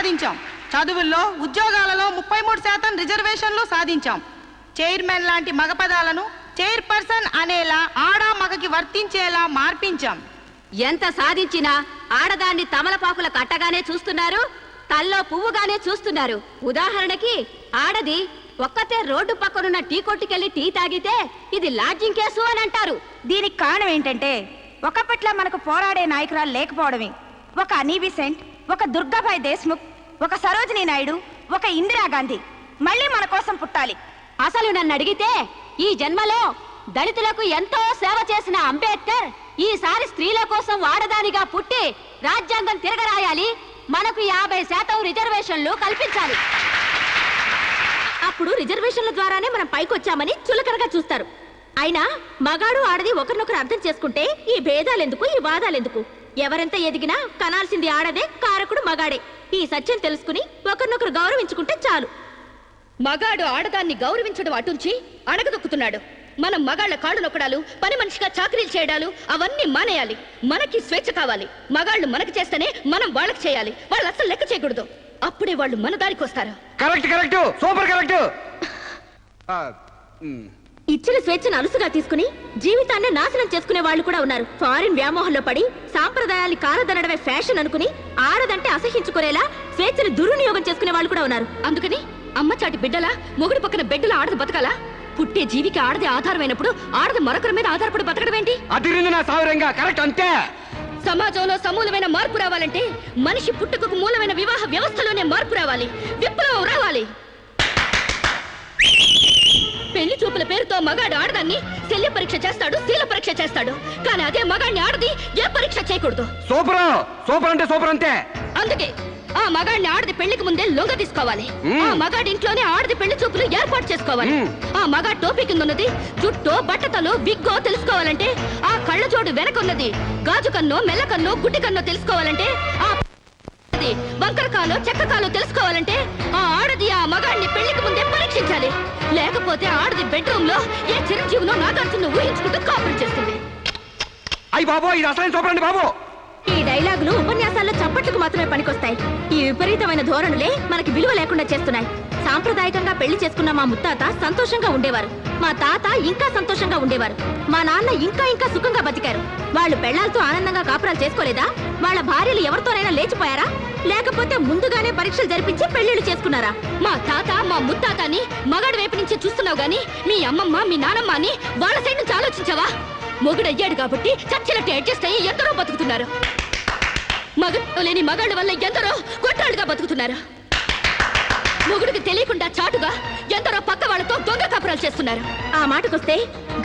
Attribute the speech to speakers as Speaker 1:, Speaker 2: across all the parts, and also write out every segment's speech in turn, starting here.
Speaker 1: సాధించాం. చదువుల్లో ఉద్యోగాలలో 33% రిజర్వేషన్లు సాధించాం. చైర్మన్ లాంటి మగ పదాలను చైర్పర్సన్ అనేలా ఆడా మగకి వర్తించేలా మార్పించాం.
Speaker 2: ఎంత సాధించినా ఆడదాన్ని తమలపాకుల కట్టగానే చూస్తున్నారు, తల్లో పువ్వుగానే చూస్తున్నారు. ఉదాహరణకి ఆడది ఒక్కతే రోడ్డు పక్కనున్న టీ కొట్టుకెళ్లి టీ తాగితే ఇది లాడ్జింగ్ కేసు అని అంటారు.
Speaker 3: దీనికి కారణం ఏంటంటే ఒకప్పట్లా మనకు పోరాడే నాయకురాలు లేకపోవడమే. ఒక అనీ బిసెంట్, ఒక దుర్గాబాయ్ దేశ్ముఖ్, ఒక సరోజినీ నాయుడు, ఒక ఇందిరాగాంధీ మళ్ళీ మన కోసం పుట్టాలి.
Speaker 2: అసలు నన్ను అడిగితే ఈ జన్మలో దళితులకు ఎంతో సేవ చేసిన అంబేద్కర్ ఈసారి స్త్రీల కోసం ఆడదానిగా పుట్టి రాజ్యాంగం తిరగరాయాలి, మనకు 50% రిజర్వేషన్లు కల్పించాలి. అప్పుడు రిజర్వేషన్ల ద్వారానే మనం పైకొచ్చామని చులకనగా చూస్తారు. అయినా మగాడు ఆడది ఒకరినొకరు అర్థం చేసుకుంటే ఈ భేదాలెందుకు, ఈ వాదాలెందుకు? ఎవరెంత ఎదిగినా కనాల్సింది ఆడదే, కారకుడు మగాడే. ఈ సత్యం తెలుసుకుని ఒకరినొకరు గౌరవించుకుంటే చాలు.
Speaker 4: మగాడు ఆడదాన్ని గౌరవించడం అటుంచి అణగదొక్కుతున్నాడు. మనం మగాళ్ల కాళ్ళు నొక్కడాలు, పని మనిషిగా చాకరీలు చేయడాలు అవన్నీ మానేయాలి. మనకి స్వేచ్ఛ కావాలి. మగాళ్ళు మనకి చేస్తేనే మనం వాళ్ళకి చేయాలి. వాళ్ళు అసలు లెక్క చేయకూడదు. అప్పుడే వాళ్ళు మన దారికి వస్తారు.
Speaker 5: Correct correct, super correct.
Speaker 2: ఇచ్చిన స్వేచ్ఛను అలుసుగా తీసుకుని జీవితాన్ని నాశనం చేసుకునే వాళ్ళు కూడా ఉన్నారు. ఫారిన్ వ్యామోహంలో పడి సాంప్రదాయాన్ని కాలదనడమే ఫ్యాషన్ అనుకుని ఆడదంటే అసహించుకునేలా స్వేచ్ఛను దుర్వినియోగం చేసుకునే వాళ్ళు కూడా ఉన్నారు.
Speaker 4: అందుకని అమ్మ చాటి బిడ్డలా మొగుడు పక్కన బిడ్డలా ఆడది బతకాలా? పుట్టే జీవికి ఆడది ఆధారమైనప్పుడు ఆడది మరొకరి మీద ఆధారపడి బతకడం ఏంటి?
Speaker 5: కరెక్ట్ అంతే.
Speaker 4: సమాజంలో సమూలమైన మార్పు రావాలంటే మనిషి పుట్టుకకు మూలమైన వివాహ వ్యవస్థలోనే మార్పు రావాలి, విప్లవం రావాలి. పెళ్లి చూపుల పేరుతో మగాడు ఆడదాన్ని శల్య పరీక్ష చేస్తాడు, శీల పరీక్ష చేస్తాడు. కానీ అదే మగాడిని ఆడది ఏ పరీక్ష చేయకూడదు.
Speaker 5: సూపర్ సూపర్ అంటే సూపర్ అంతే.
Speaker 4: అందుకే ఆ మగాడిని ఆడది పెళ్లికి ముందే లొంగ తీసుకోవాలి. ఆ మగాడి ఇంట్లోనే ఆడది పెళ్లి చూపులు ఏర్పాటు చేసుకోవాలి. ఆ మగాడి టోపీ కింద ఉన్నది జుట్టో, బట్టతలో, విగ్గో తెలుసుకోవాలంటే, ఆ కళ్ళ జోడు వెనకున్నది గాజు కన్నో, మెల్ల కన్నో, గుడ్డి కన్నో తెలుసుకోవాలంటే, ఆ వంకరకాలో, చెక్కకాలో తెలుసుకోవాలంటే ఆ ఆడది ఆ మగాడిని పెళ్లికి ముందే పరీక్షించాలి. లేకపోతే ఆడది బెడ్రూమ్ లో ఏ చిరంజీవినో నాగార్జున ఊహించుకుంటూ కాపురం చేస్తుంది.
Speaker 5: అయ్యి బాబో, ఇది అసలు సూపర్ అండి బాబు.
Speaker 2: ఈ డైలాగులు ఉపన్యాసాల్లో చప్పట్లకు మాత్రమే పనికొస్తాయి. ఈ విపరీతమైన ధోరణులే మనకి విలువ లేకుండా చేస్తున్నాయి. సాంప్రదాయకంగా పెళ్లి చేసుకున్న మా ముత్తాత సంతోషంగా ఉండేవారు. మా తాత ఇంకా సంతోషంగా ఉండేవారు. మా నాన్న ఇంకా సుఖంగా బతికారు. వాళ్ళు పెళ్లాలతో ఆనందంగా కాపురాలు చేసుకోలేదా? వాళ్ళ భార్యలు ఎవరితోనైనా లేచిపోయారా? లేకపోతే ముందుగానే పరీక్షలు జరిపించి పెళ్లిళ్లు చేసుకున్నారా?
Speaker 4: మా తాత, మా ముత్తాతని మగాడి వైపు నుంచి చూస్తున్నావు గాని మీ అమ్మమ్మ, మీ నానమ్మ అని వాళ్ళ సైడ్ నుంచి ఆలోచించావా? మొగుడయ్యాడు కాబట్టి చచ్చినట్టు అడ్జస్ట్ అయ్యి ఎందరో బతుకుతున్నారు. మగడు లేని మగాళ్ళ వల్ల ఎందరో కొట్టాళ్ళుగా బతుకుతున్నారు. మొగుడికి తెలియకుండా చాటుగా ఎందరో పక్క వాళ్ళతో దొంగ కాపురాలు చేస్తున్నారు.
Speaker 2: ఆ మాటకొస్తే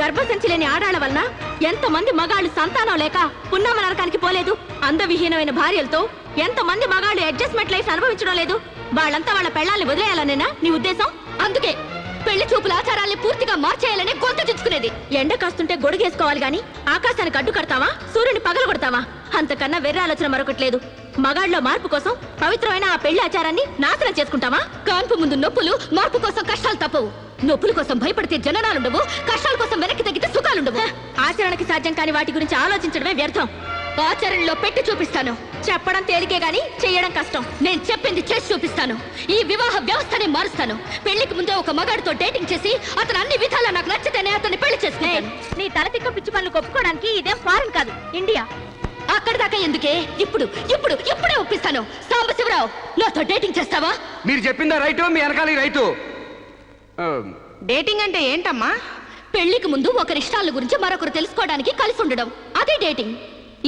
Speaker 2: గర్భసంచి లేని ఆడాళ్ల వలన ఎంతమంది మగాళ్ళు సంతానం లేక పున్నామ నరకానికి పోలేదు? అందవిహీనమైన భార్యలతో ఎంతమంది మగాళ్ళు అడ్జస్ట్మెంట్ లైఫ్ అనుభవించడం లేదు? వాళ్ళంతా వాళ్ళ పెళ్లాల్ని వదిలేయాలనేనా నీ ఉద్దేశం?
Speaker 4: అందుకే పెళ్లి చూపుల ఆచారాల్ని పూర్తిగా మార్చేయాలని గొంతు చుచ్చుకునేది.
Speaker 2: ఎండ కాస్తుంటే గొడుగేసుకోవాలి గాని ఆకాశానికి అడ్డు కడతావా? సూర్యుని పగలు కొడతావా? అంతకన్నా వెర్ర ఆలోచన మరొకట్లేదు. మగాళ్ళలో మార్పు కోసం పవిత్రమైన ఆ పెళ్లి ఆచారాన్ని నాశనం చేసుకుంటావా?
Speaker 4: కాన్పు ముందు నొప్పులు, మార్పు కోసం కష్టాలు తప్పవు. నొప్పుల కోసం భయపడితే జననాలుండవు, కష్టాల కోసం వెనక్కి తగ్గితే సుఖాలుండవు.
Speaker 2: ఆచరణకి సాధ్యం కాని వాటి గురించి ఆలోచించడమే వ్యర్థం.
Speaker 4: ఆచరణలో పెట్టి చూపిస్తాను.
Speaker 2: చెప్పడం తేలికే గాని చెయ్యడం కష్టం.
Speaker 4: నేను చెప్పింది చేసి చూపిస్తాను. ఈ వివాహ వ్యవస్థనే మారుస్తాను. పెళ్లికి ముందే ఒక మగాడితో డేటింగ్ చేసి అతను అన్ని విధాలా నాకు నచ్చితేనే అతన్ని పెళ్లి చేసుకుంటాను.
Speaker 2: నీ తలతిక్క పిచ్చి పనులు ఒప్పుకోవడానికి ఇదేం ఫారెన్ కాదు, ఇండియా.
Speaker 4: అక్కడి దాకా ఎందుకే? ఇప్పుడే ఒప్పిస్తాను. సాంబశివరావు, నాతో డేటింగ్ చేస్తావా?
Speaker 5: మీరు చెప్పిందా రైటు, మీ వెనకాల రైతు.
Speaker 1: డేటింగ్ అంటే ఏంటమ్మా?
Speaker 4: పెళ్లికి ముందు ఒకరి ఇష్టాల గురించి మరొకరు తెలుసుకోవడానికి కలిసి ఉండడం, అదే డేటింగ్.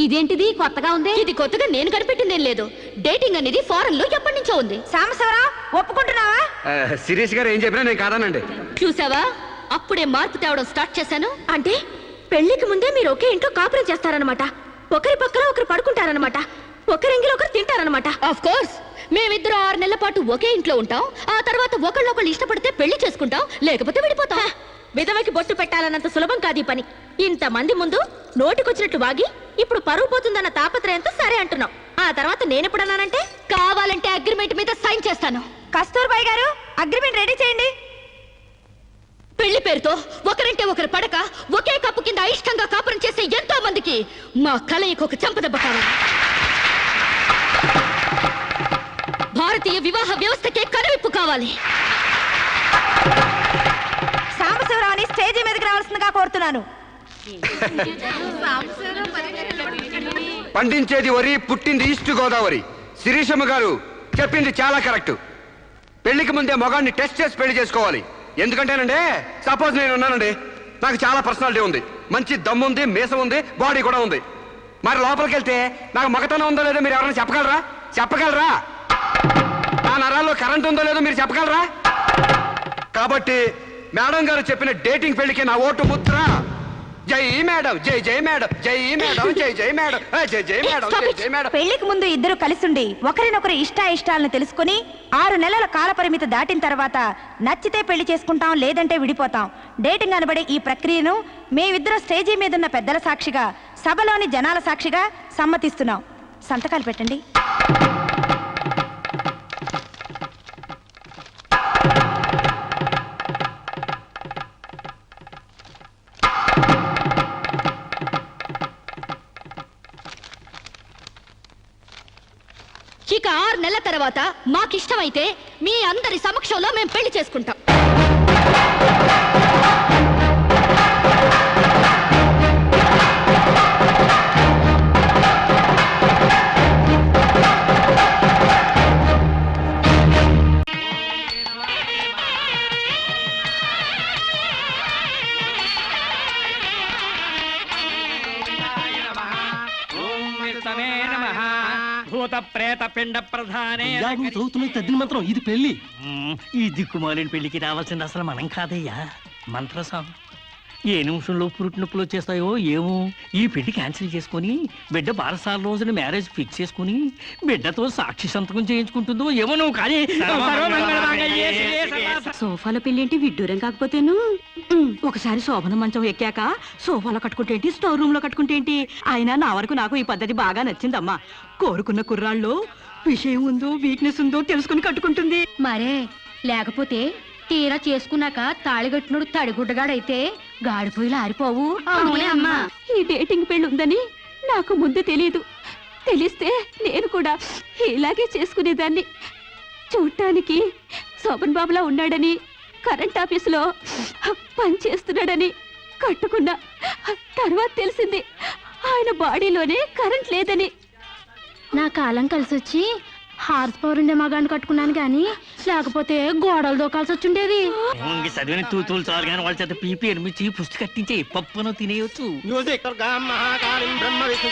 Speaker 2: ఇదేంటిది కొత్తగా ఉంది?
Speaker 4: ఇది కొత్తగా నేను కనిపెట్టిందేం లేదు. డేటింగ్ అనేది ఫారెన్ లో ఎప్పటి నుంచో ఉంది.
Speaker 3: సాంబశివరావు, ఒప్పుకుంటున్నావా?
Speaker 5: శిరీష్ గారు ఏం చెప్పినా నేను కాదానండి.
Speaker 4: చూసావా, అప్పుడే మార్పు తేవడం స్టార్ట్ చేశాను.
Speaker 2: అంటే పెళ్లికి ముందే మీరు ఒకే ఇంట్లో కాపురం చేస్తారనమాట. ఒకరి పక్కన ఒకరు పడుకుంటారనమాట. ఒకరింగిలో ఒకరు తింటారనమాట.
Speaker 4: ఆఫ్ కోర్స్, మేమిద్దరం 6 నెలల పాటు ఒకే ఇంట్లో ఉంటాం. ఆ తర్వాత ఒకళ్ళొకళ్ళు ఇష్టపడితే పెళ్లి చేసుకుంటాం, లేకపోతే విడిపోతాం.
Speaker 2: విధవకి బొట్టు పెట్టాలన్నంత సులభం కాదు ఈ పని. ఇంతమంది ముందు నోటికొచ్చినట్టు వాగి ఇప్పుడు పరువు పోతుందన్న తాపత్రయంతో సరే అంటున్నాం. ఆ తర్వాత నేనెప్పుడన్నానంటే
Speaker 4: కావాలంటే అగ్రిమెంట్ మీద సైన్ చేస్తాను.
Speaker 3: కస్తూర్బాయ్ గారు, అగ్రిమెంట్ రెడీ చేయండి.
Speaker 4: పెళ్లి పేరుతో ఒకరంటే ఒకరు పడక ఒకే కప్పు కింద అయిష్టంగా కాపురం చేసే ఎంతో మందికి మా కలయికి ఒక చెంపదెబ్బ కావాలి. భారతీయ రాబోయే వివాహ వ్యవస్థకే కనువిప్పు కావాలి.
Speaker 3: సాంబశివరావుని స్టేజీ మీదకి రావాల్సిందిగా కోరుతున్నాను.
Speaker 5: పండించేది వరి, పుట్టింది ఈస్ట్ గోదావరి. శిరీషమ్మ గారు చెప్పింది చాలా కరెక్ట్. పెళ్లికి ముందే మగాన్ని టెస్ట్ చేసి పెళ్లి చేసుకోవాలి. ఎందుకంటేనండి, సపోజ్ నేను ఉన్నానండి, నాకు చాలా పర్సనాలిటీ ఉంది, మంచి దమ్ము ఉంది, మీసం ఉంది, బాడీ కూడా ఉంది. మరి లోపలికి వెళ్తే నాకు మగతనం ఉందో లేదో మీరు ఎవరైనా చెప్పగలరా? నా నరాల్లో కరెంట్ ఉందో లేదో మీరు చెప్పగలరా? కాబట్టి మేడం గారు చెప్పిన డేటింగ్ పెళ్లికి నా ఓటు ముద్ర. జై మేడం, జై జై మేడం, జై మేడం, జై జై మేడం, జై జై మేడం, జై జై మేడం.
Speaker 3: పెళ్లికి ముందు ఇద్దరు కలిసుండి ఒకరినొకరు ఇష్టాలను తెలుసుకుని 6 నెలల కాల పరిమితి దాటిన తర్వాత నచ్చితే పెళ్లి చేసుకుంటాం, లేదంటే విడిపోతాం. డేటింగ్ అనబడే ఈ ప్రక్రియను మేమిద్దరం స్టేజీ మీదున్న పెద్దల సాక్షిగా, సభలోని జనాల సాక్షిగా సమ్మతిస్తున్నాం. సంతకాలు పెట్టండి.
Speaker 4: ఇక 6 నెలల తర్వాత మాకిష్టమైతే మీ అందరి సమక్షంలో మేము పెళ్లి చేసుకుంటాం.
Speaker 6: భూత ప్రేత పిండ ప్రధానే.
Speaker 7: నువ్వు చదువుతున్న తద్దిన మంత్రం ఇది పెళ్లి. ఈ దిక్కుమాలిన పెళ్లికి రావాల్సింది అసలు మనం కాదయ్యా, మంత్రసాం. ఏ నిమిషంలో పురుటి నొప్పులు వచ్చేస్తాయో ఏమో. ఈ పెళ్లి క్యాన్సిల్ చేసుకుని బిడ్డ బారసాల రోజున మ్యారేజ్ ఫిక్స్ చేసుకుని బిడ్డతో సాక్షి సంతకం చేయించుకుంటుందో ఏమో. నువ్వు కానీ
Speaker 2: సోఫాలో పెళ్ళేంటి విడ్డూరం కాకపోతేను. ఒకసారి శోభన మంచం ఎక్కాక సోఫాలో కట్టుకుంటే ఏంటి, స్టోర్ రూమ్ లో కట్టుకుంటే ఏంటి. అయినా నా వరకు నాకు ఈ పద్ధతి బాగా నచ్చిందమ్మా. కోరుకున్న కుర్రాళ్ళు విషయం ఉందో వీక్నెస్ ఉందో తెలుసుకుని కట్టుకుంటుంది.
Speaker 4: మరే లేకపోతే తీరా చేసుకున్నాక తాళిగట్టినోడు తడిగుడ్డగాడైతే గాడిపోయిలు ఆరిపోవు.
Speaker 2: అమ్మా, ఈ డేటింగ్ పెళ్లి ఉందని నాకు ముందు తెలీదు. తెలిస్తే నేను కూడా ఇలాగే చేసుకునేదాన్ని. చూడటానికి శోభన్ బాబులా ఉన్నాడని, కరెంట్ ఆఫీసులో పని చేస్తున్నాడని కట్టుకున్నా. తర్వాత తెలిసింది ఆయన బాడీలోనే కరెంట్ లేదని.
Speaker 4: నా కాలం కలిసి వచ్చి హార్స్ పవర్ ఉండే మగాన్ని కట్టుకున్నాను గాని లేకపోతే గోడలు దోకాల్సి వచ్చిండేది.
Speaker 7: చదివిన తూతులు చాలు కానీ వాళ్ళ చేత పీపీ ఎనిమిది పుష్టి కట్టించే పప్పును తినేయొచ్చు.
Speaker 6: మహాకాళి బ్రహ్మ విష్ణు